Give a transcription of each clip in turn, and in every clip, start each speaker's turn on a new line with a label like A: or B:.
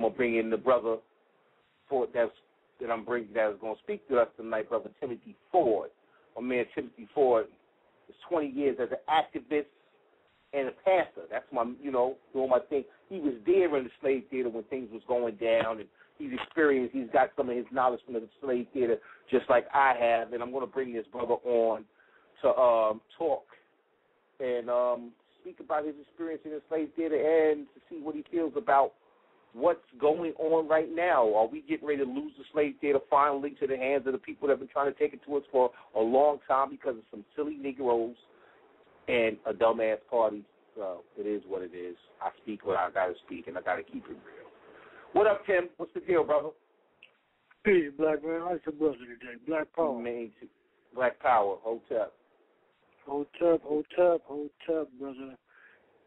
A: I'm gonna bring in the brother that I'm bringing that is gonna speak to us tonight, Brother Timothy Ford. My man Timothy Ford is 20 years as an activist and a pastor. That's my, doing my thing. He was there in the slave theater when things was going down, and he's got some of his knowledge from the slave theater, just like I have. And I'm going to bring this brother on to talk and speak about his experience in the slave theater and to see what he feels about what's going on right now. Are we getting ready to lose the slave theater finally to the hands of the people that have been trying to take it to us for a long time because of some silly Negroes and a dumbass party? So it is what it is. I speak what I got to speak, and I got to keep it real. What up, Tim? What's the deal, brother?
B: Hey, Black man. How's your brother today? Black Power.
A: Black Power. Hotep.
B: Hotep, brother.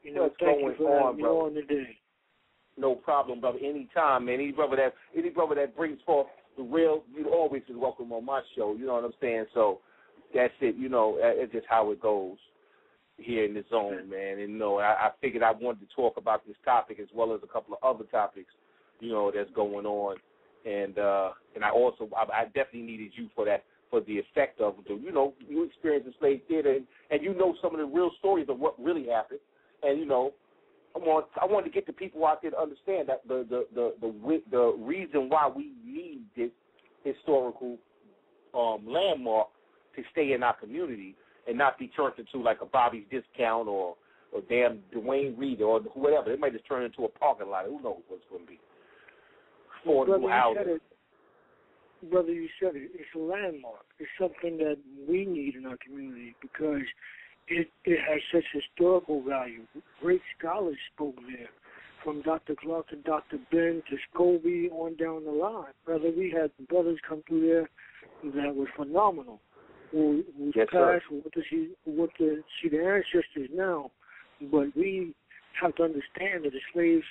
A: What's
B: thank
A: going
B: you for having me
A: brother?
B: on today.
A: No problem, brother. Anytime, man. Any brother that brings forth the real, you always is welcome on my show. You know what I'm saying? So that's it. It's just how it goes here in the zone, man. And I figured I wanted to talk about this topic as well as a couple of other topics, that's going on. And I definitely needed you for that, for the effect of you experienced the slave theater and some of the real stories of what really happened. And I wanted to get the people out there to understand that the reason why we need this historical landmark to stay in our community and not be turned into like a Bobby's Discount or damn Dwayne Reed or whatever. It might just turn into a parking lot. Who knows what it's going to be?
B: Brother, you said it. It's a landmark. It's something that we need in our community because it has such historical value. Great scholars spoke there, from Dr. Clark to Dr. Ben to Scobie on down the line. Brother, we had brothers come through there that was phenomenal. Who passed, what to see the ancestors now, but we have to understand that the slave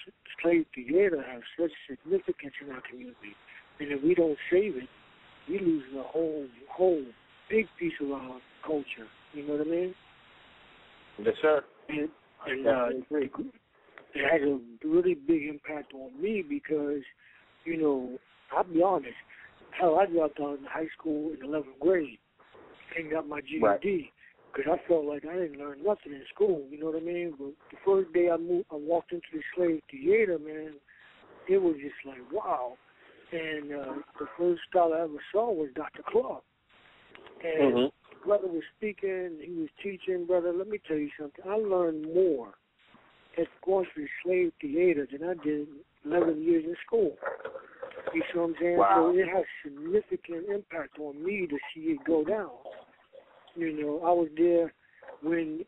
B: theater has such significance in our community, and if we don't save it, we lose the whole big piece of our culture. You know what I mean?
A: Yes, sir.
B: And it has a really big impact on me because, I'll be honest, hell, I dropped out in high school in 11th grade and got my GED because I felt like I didn't learn nothing in school, you know what I mean? But the first day I walked into the slave theater, man, it was just like, wow. And the first scholar I ever saw was Dr. Clark. And brother was speaking, he was teaching. Brother, let me tell you something. I learned more at going to the slave theater than I did 11 years in school. You see what I'm saying?
A: Wow.
B: So it has significant impact on me to see it go down. I was there when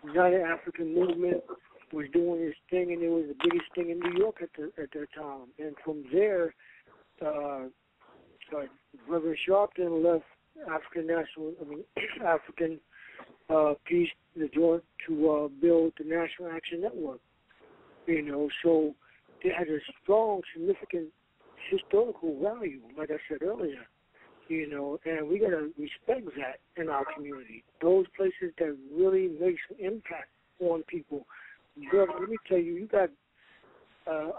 B: United African Movement was doing its thing, and it was the biggest thing in New York at that time. And from there, Reverend Sharpton left African Peace, the joint, to build the National Action Network. So it has a strong, significant historical value, like I said earlier. And we gotta respect that in our community. Those places that really make some impact on people. Brother, let me tell you, you got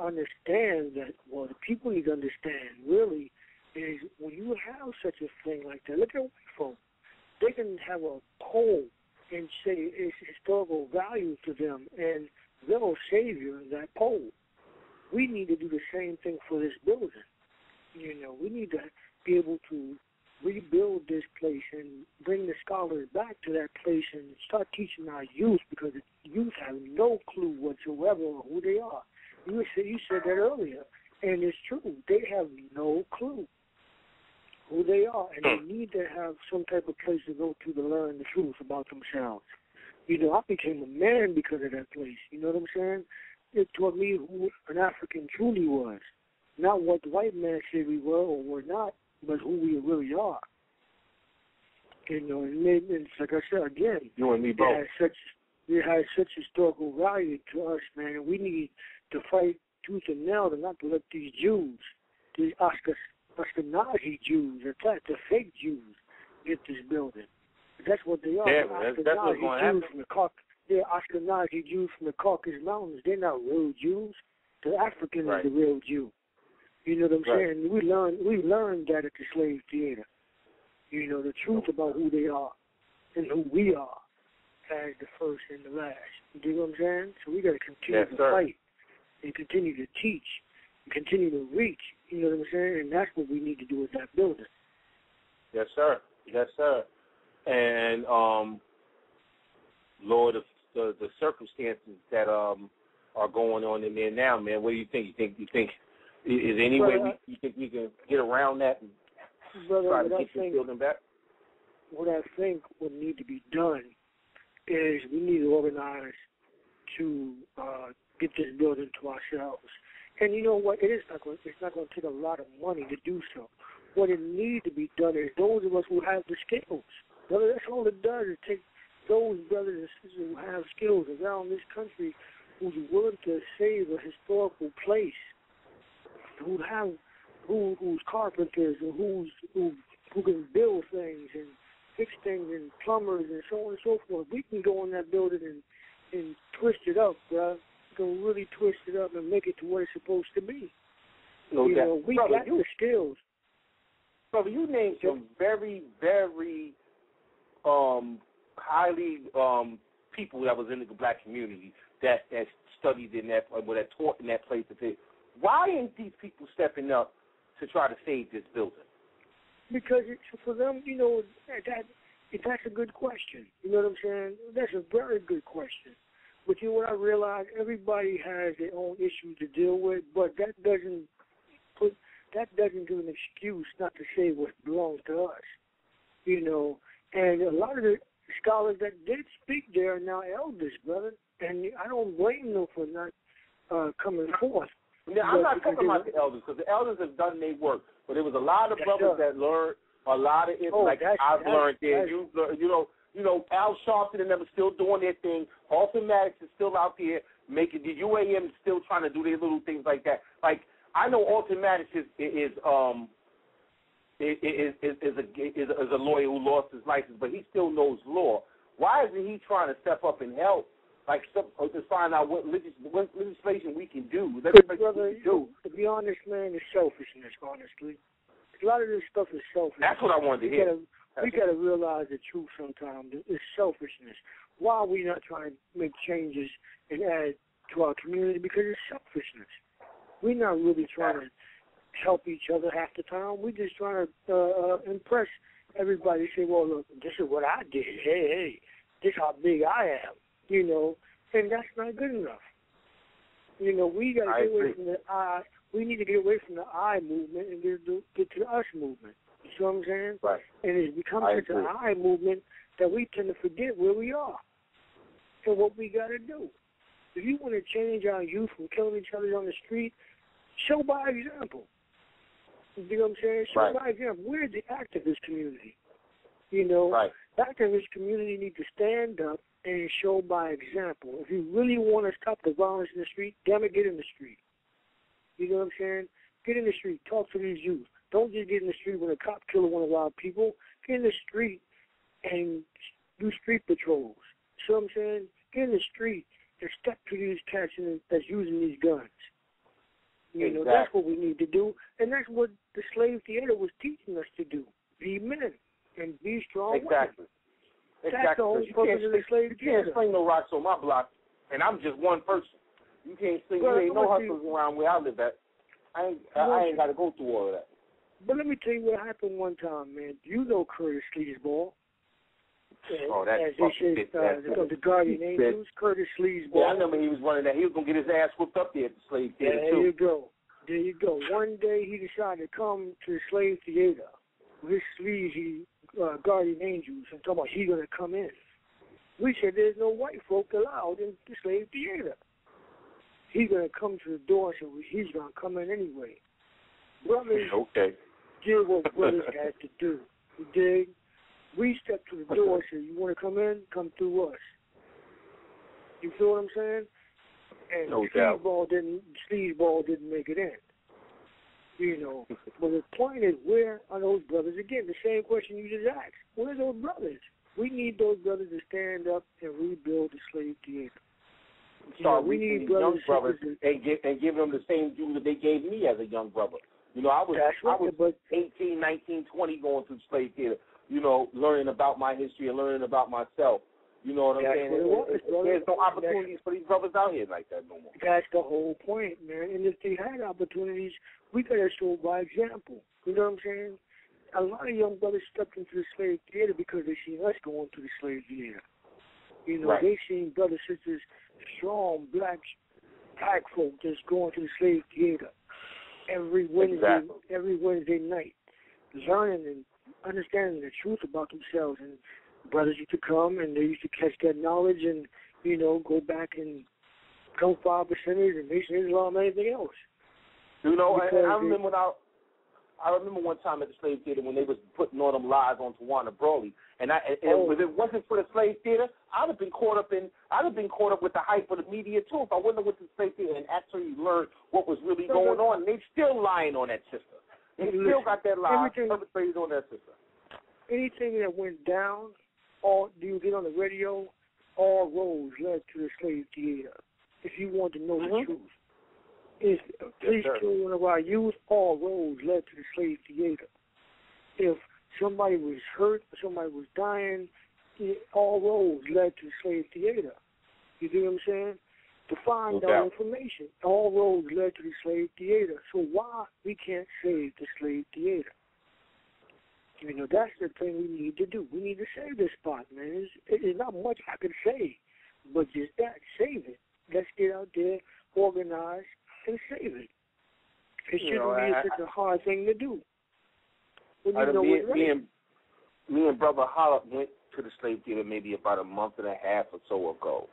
B: understand that. Well, the people need to understand really is when you have such a thing like that. Look at white folks; they can have a poll and say it's historical value to them, and they'll savior that poll. We need to do the same thing for this building. We need to be able to rebuild this place and bring the scholars back to that place and start teaching our youth, because the youth have no clue whatsoever on who they are. You said that earlier, and it's true. They have no clue who they are, and they need to have some type of place to go to learn the truth about themselves. I became a man because of that place. You know what I'm saying? It taught me who an African truly was. Not what the white man said we were or were not, but who we really are. And it's like I said again,
A: you and me both.
B: It has such historical value to us, man. And we need to fight tooth and nail to not to let these Jews, these Ashkenazi Jews, the fake Jews, get this building. That's what they are.
A: Yeah, that's what's going to happen.
B: they're Ashkenazi Jews from the Caucasus Mountains. They're not real Jews. The African is the real Jew. You know what I'm saying? We learned that at the slave theater. You know, the truth about who they are and who we are as the first and the last. You know what I'm saying? So we got to continue to fight and continue to teach and continue to reach. You know what I'm saying? And that's what we need to do with that building.
A: Yes, sir. Yes, sir. And Lord, the circumstances that are going on in there now, man. What do you think? You think is there any way you think we can get around that and try to get this building back?
B: What I think would need to be done is we need to organize to get this building to ourselves. And you know what? It's not going to take a lot of money to do so. What it needs to be done is those of us who have the skills. Brother, that's all it does is take those brothers and sisters who have skills around this country who's willing to save a historical place, who's carpenters and who can build things and fix things and plumbers and so on and so forth. We can go in that building and twist it up, bro. We can really twist it up and make it to what it's supposed to be. We got the skills.
A: Brother, you named some very, very highly people that was in the black community that studied in that, or that taught in that place. Why ain't these people stepping up to try to save this building?
B: Because for them, you know, that's a good question. You know what I'm saying? That's a very good question. But you know what I realize? Everybody has their own issues to deal with, but that doesn't give an excuse not to say what belongs to us. You know, and a lot of the scholars that did speak there are now elders, brother, and I don't blame them for not coming forth.
A: Now, I'm not talking about the elders, because the elders have done their work, but there was a lot of brothers that learned a lot of it, I've learned there. You know, Al Sharpton and them are still doing their thing. Austin Maddox is still out there making the UAM is still trying to do their little things like that. Like, I know Austin Maddox is a lawyer who lost his license, but he still knows law. Why isn't he trying to step up and help? Like, to find out what legislation we can do.
B: Brother, to be honest, man, it's selfishness, honestly. A lot of this stuff is selfish.
A: That's what I wanted to hear.
B: We got to realize the truth sometimes. It's selfishness. Why are we not trying to make changes and add to our community? Because it's selfishness. We're not really trying to help each other half the time. We're just trying to impress everybody. Say, well, look, this is what I did. Hey, this is how big I am. You know, and that's not good enough. You know, we got to get away from the I. We need to get away from the I movement and get to the us movement. You see what I'm saying?
A: Right.
B: And it's become such an I movement that we tend to forget where we are and what we got to do. If you want to change our youth from killing each other on the street, show by example. You know what I'm saying? Show by example. We're the activist community. You know, the activist community need to stand up and show by example. If you really want to stop the violence in the street, damn it, get in the street. You know what I'm saying? Get in the street. Talk to these youth. Don't just get in the street when a cop kills one of our people. Get in the street and do street patrols. You know what I'm saying? Get in the street and step to these cats that's using these guns. You know, that's what we need to do. And that's what the slave theater was teaching us to do. Be men and be strong women. That's the whole purpose of the slave theater.
A: You can't sling no rocks on my block, and I'm just one person. You can't sling. There ain't no hustlers around where I live at. I ain't got to go through all of that.
B: But let me tell you what happened one time, man. You know Curtis Sleazeball.
A: That's
B: the Guardian Angels, Curtis Sleazeball.
A: Yeah, I remember he was running that. He was going to get his ass whooped up there at the slave theater, too.
B: There you go. One day he decided to come to the slave theater with his sleazy Guardian Angels and talking about he's going to come in. We said there's no white folk allowed in the slave theater. He's going to come to the door, so he's going to come in anyway. Brothers did what brothers had to do. You dig? We stepped to the door and said, you want to come in? Come through us. You feel what I'm saying? And Sleazeball didn't make it in. You know. But the point is, where are those brothers? Again, the same question you just asked. Where are those brothers? We need those brothers to stand up and rebuild the slave theater.
A: Start reaching these young brothers and give them the same dues that they gave me as a young brother. You know, I was 18, 19, 20 going through slave theater, you know, learning about my history and learning about myself. You know what I'm saying? There's no opportunities for these brothers out here like that no more.
B: That's the whole point, man. And if they had opportunities, we got to show by example. You know what I'm saying? A lot of young brothers stepped into the slave theater because they seen us going to the slave theater. You know, they seen brothers, sisters, strong black folk just going to the slave theater every Wednesday night, learning and understanding the truth about themselves. And brothers used to come and they used to catch that knowledge and, you know, go back and become 5%ers and Nation Islam and anything else.
A: You know, I remember one time at the slave theater when they was putting all them lies on Tawana Brawley, and if it wasn't for the slave theater, I'd have been caught up with the hype of the media too. If I wouldn't have went to the slave theater and actually learned what was really going on, they still lying on that sister. They still got that lie perpetrated on that sister. Anything
B: that went down, or do you get on the radio? All roads led to the slave theater. If you want to know the truth. If police killed one of our youth, all roads led to the slave theater. If somebody was hurt, somebody was dying, all roads led to the slave theater. You see what I'm saying? To find out information, all roads led to the slave theater. So why we can't save the slave theater? You know, that's the thing we need to do. We need to save this spot, man. It's not much I can say, but just that, save it. Let's get out there, organize, and save it. It shouldn't be such a hard thing to do.
A: Me and Brother Hollop went to the slave theater maybe about a month and a half or so ago.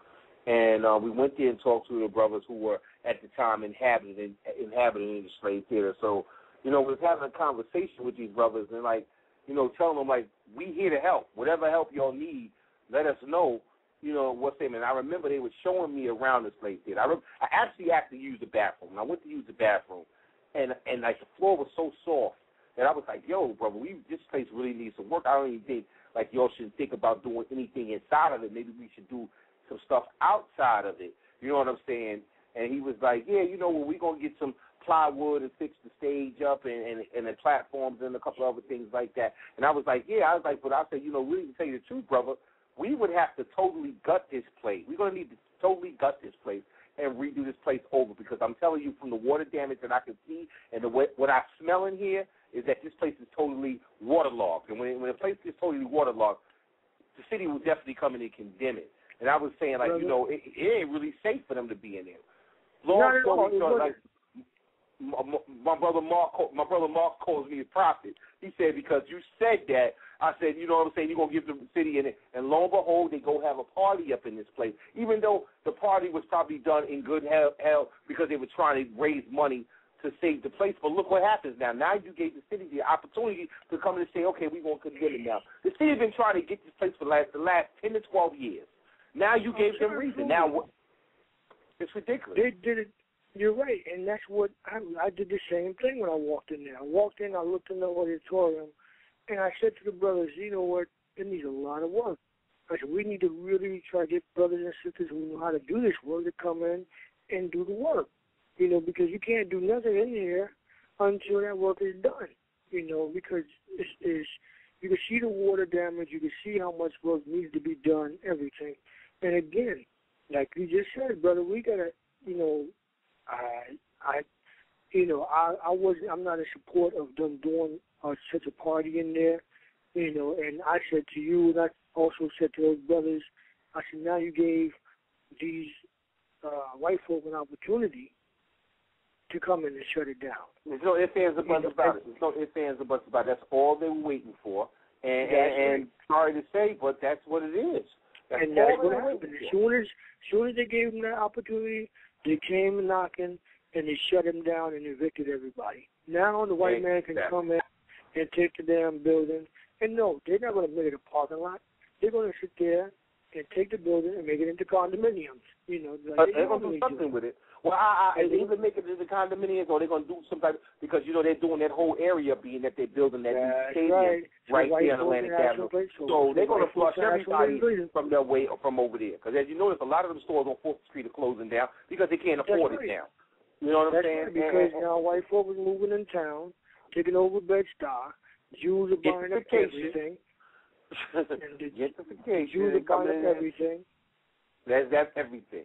A: And we went there and talked to the brothers who were at the time inhabiting the slave theater. So, you know, we was having a conversation with these brothers and, like, you know, telling them, like, we here to help. Whatever help y'all need, let us know. You know, what's name? And I remember they were showing me around the slave theater. I actually had to use the bathroom. And I went to use the bathroom, and like the floor was so soft that I was like, yo, brother, this place really needs some work. I don't even think like y'all should think about doing anything inside of it. Maybe we should do some stuff outside of it. You know what I'm saying? And he was like, yeah, you know, we're gonna get some plywood and fix the stage up and the platforms and a couple other things like that. And I was like, but I said, you know, really to tell you the truth, brother, we would have to totally gut this place. We're going to need to totally gut this place and redo this place over because I'm telling you from the water damage that I can see and what I smell in here is that this place is totally waterlogged. And when a place is totally waterlogged, the city will definitely come in and condemn it. And I was saying, like, you know, it ain't really safe for them to be in there. Long story short, like, my brother Mark calls me a prophet. He said, because you said that, I said, you know what I'm saying, you're going to give the city in it. And lo and behold, they go have a party up in this place, even though the party was probably done in good hell because they were trying to raise money to save the place. But look what happens now. Now you gave the city the opportunity to come in and say, okay, we're going to condemn it now. The city has been trying to get this place for the last 10 to 12 years. Now you gave them reason. Now what? It's ridiculous.
B: They did it. You're right, and that's what I did the same thing when I walked in there. I walked in, I looked in the auditorium, and I said to the brothers, you know what, it needs a lot of work. I said, we need to really try to get brothers and sisters who know how to do this work to come in and do the work, you know, because you can't do nothing in here until that work is done, you know, because you can see the water damage, you can see how much work needs to be done, everything. And again, like you just said, brother, we got to, you know, I'm not in support of them doing such a party in there, you know, and I said to you, and I also said to those brothers, I said, now you gave these white folk an opportunity to come in and shut it down.
A: There's no ifs, ands, or buts about it. There's no ifs, ands, or buts about it. That's all they were waiting for. And sorry to say, but that's what it is. That's
B: what happened. As soon as they gave them that opportunity, they came knocking, and they shut him down and evicted everybody. Now the white man can come in and take the damn building. And no, they're not going to make it a parking lot. They're going to sit there and take the building and make it into condominiums. You know,
A: they're going to do something with it. Well, are they even make it to the condominiums, or they're going to do some type, because, they're doing that whole area being that they're building that new stadium right there in Atlantic Avenue. So they're going to flush everybody from their way from over there. Because as you notice, a lot of them stores on 4th Street are closing down because they can't afford it now. You know what I'm saying?
B: Right, because now white folks are moving in town, taking over Bed-Stuy. Jews are buying up everything.
A: Gentrification.
B: Jews are buying up everything.
A: That's everything.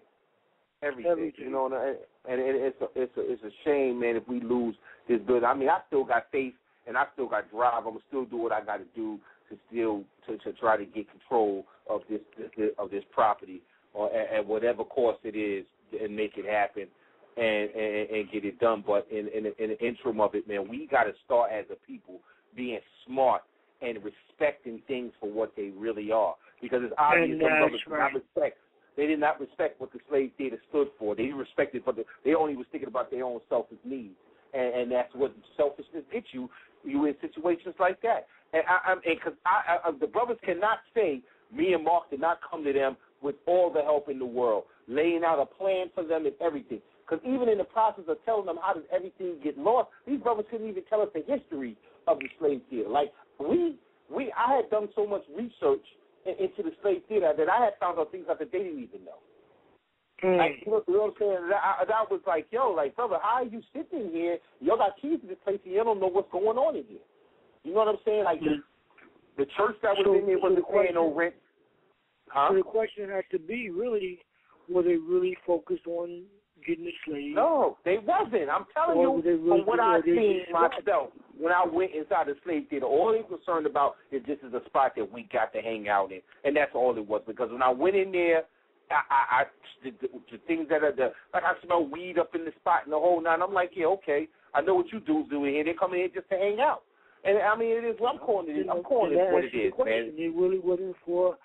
A: Everything. And it's a shame, man, if we lose this building. I mean, I still got faith, and I still got drive. I'm gonna still do what I got to do to try to get control of this property, or at whatever cost it is, and make it happen, and get it done. But in the interim of it, man, we got to start as a people being smart and respecting things for what they really are, because it's obvious some brothers do not respect. They did not respect what the slave theater stood for. They respected, but they only was thinking about their own selfish needs, and that's what selfishness gets you. You in situations like that, and because the brothers cannot say me and Mark did not come to them with all the help in the world, laying out a plan for them and everything. Because even in the process of telling them how does everything get lost, these brothers couldn't even tell us the history of the slave theater. Like I had done so much research into the slave theater that I had found out things that they didn't even know. Like, you know what I'm saying? I was like, brother, how are you sitting here? Y'all got keys to this place and you don't know what's going on in here. You know what I'm saying? Like, the church that was in there wasn't paying no rent. Huh?
B: So the question has to be, really, were they really focused on getting the slaves?
A: No, they wasn't. I'm telling you, from what I've seen myself, when I went inside the slave theater, all they were concerned about is this is a spot that we got to hang out in, and that's all it was. Because when I went in there, the things that are like I smell weed up in the spot and the whole nine. I'm like, yeah, okay, I know what you dudes do in here. They come in here just to hang out, and I mean, it is what I'm calling it. I'm calling it what it is, man.
B: It really wasn't for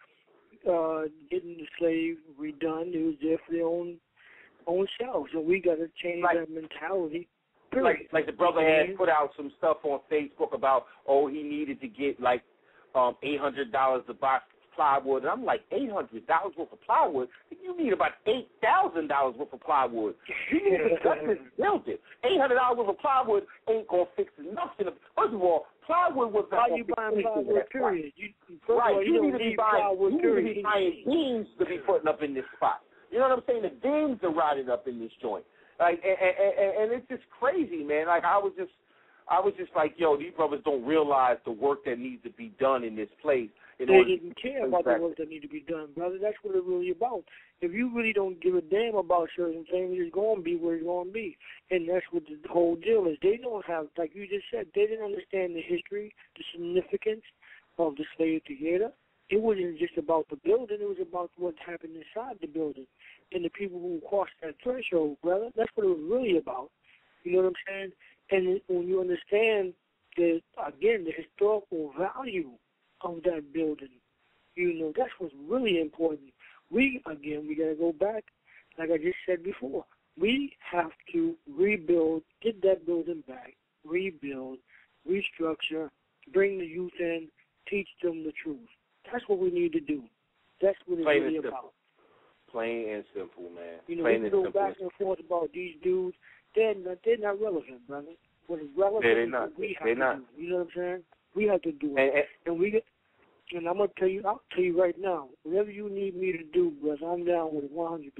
B: getting the slave redone. It was there for their own selves, and we got to change that mentality.
A: Like the brother had put out some stuff on Facebook about, he needed to get like $800 to buy plywood, and I'm like, $800 worth of plywood? You need about $8,000 worth of plywood. You need to cut this building. $800 worth of plywood ain't gonna fix nothing. First of all, plywood was not
B: you buying plywood, period.
A: You need to be buying beams to be putting up in this spot. You know what I'm saying? The beams are rotted up in this joint. Like, and it's just crazy, man. Like, I was just like, these brothers don't realize the work that needs to be done in this place.
B: They didn't care about the work that needs to be done, brother. That's what it's really about. If you really don't give a damn about certain things, it's going to be where it's going to be. And that's what the whole deal is. They don't have, like you just said, they didn't understand the history, the significance of the slave theater. It wasn't just about the building. It was about what happened inside the building and the people who crossed that threshold, brother. That's what it was really about. You know what I'm saying? And when you understand, the historical value of that building, that's what's really important. We got to go back, like I just said before. We have to rebuild, get that building back, rebuild, restructure, bring the youth in, teach them the truth. That's what we need to do. That's what it's really about.
A: Plain and simple, man.
B: We can go back and forth about these dudes. They're not relevant, brother. What is relevant is what we have to do. You know what I'm saying? We have to do it. And I'm gonna tell you. I'll tell you right now. Whatever you need me to do, brother, I'm down with it 100%.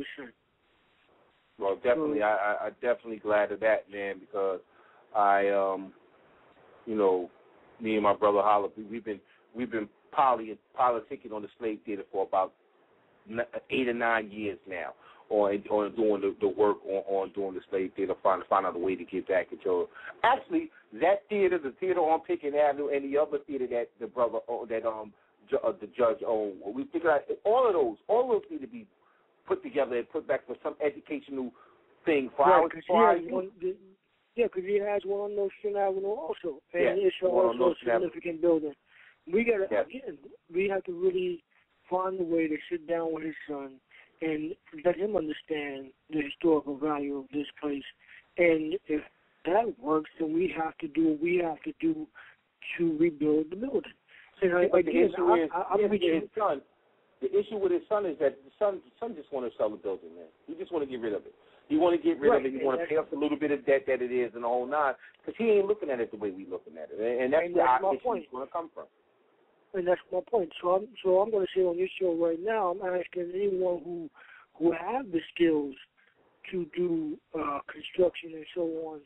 A: Well, definitely, I'm definitely glad of that, man, because me and my brother Holla, we've been politicking on the slave theater for about 8 or 9 years now, on doing the work on doing the slave theater, find out a way to get back control. Actually, that theater, the theater on Pickett Avenue, and the other theater that the brother the judge owned, we figured out all of those need to be put together and put back for some educational thing for our youth.
B: Because he has one on Ocean Avenue also, and it's also a significant building. We got to we have to really find a way to sit down with his son and let him understand the historical value of this place. And if that works, then we have to do what we have to do to rebuild the building. And
A: the issue with his son is that the son just want to sell the building, man. He just want to get rid of it. He want to get rid of it. He want to pay off a little bit of debt that it is and the whole nine, because he ain't looking at it the way we looking at it, and that's where our issue is going to come from.
B: And that's my point. So I'm going to say on this show right now, I'm asking anyone who have the skills to do construction and so on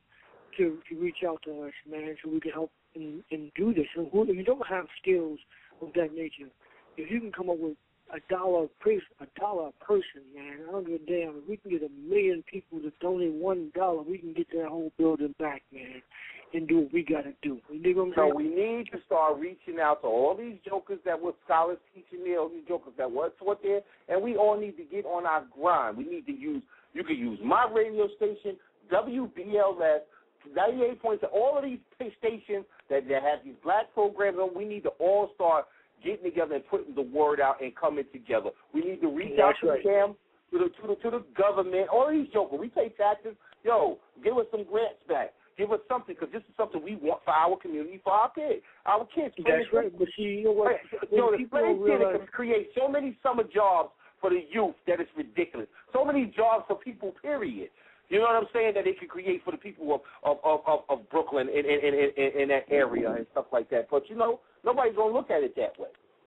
B: to reach out to us, man, so we can help and do this. And if you don't have skills of that nature, if you can come up with $1 a person, man, I don't give a damn. If we can get 1 million people to donate $1, we can get that whole building back, man, and do what we got to do. You dig what I'm saying?
A: So we need to start reaching out to all these jokers that were scholars teaching me, all these jokers that were taught there, and we all need to get on our grind. We need to use, you can use my radio station, WBLS, 98.7, all of these stations that have these black programs on. We need to all start getting together and putting the word out and coming together. We need to reach out to them, to the government, all of these jokers. We pay taxes. Yo, give us some grants back. Give us something, because this is something we want for our community, for our kids. Our kids.
B: That's right. But see, you know what?
A: The Slave Center can create so many summer jobs for the youth that it's ridiculous. So many jobs for people, period. You know what I'm saying, that they can create for the people of Brooklyn in that area and stuff like that. But, you know, nobody's going to look at it that way.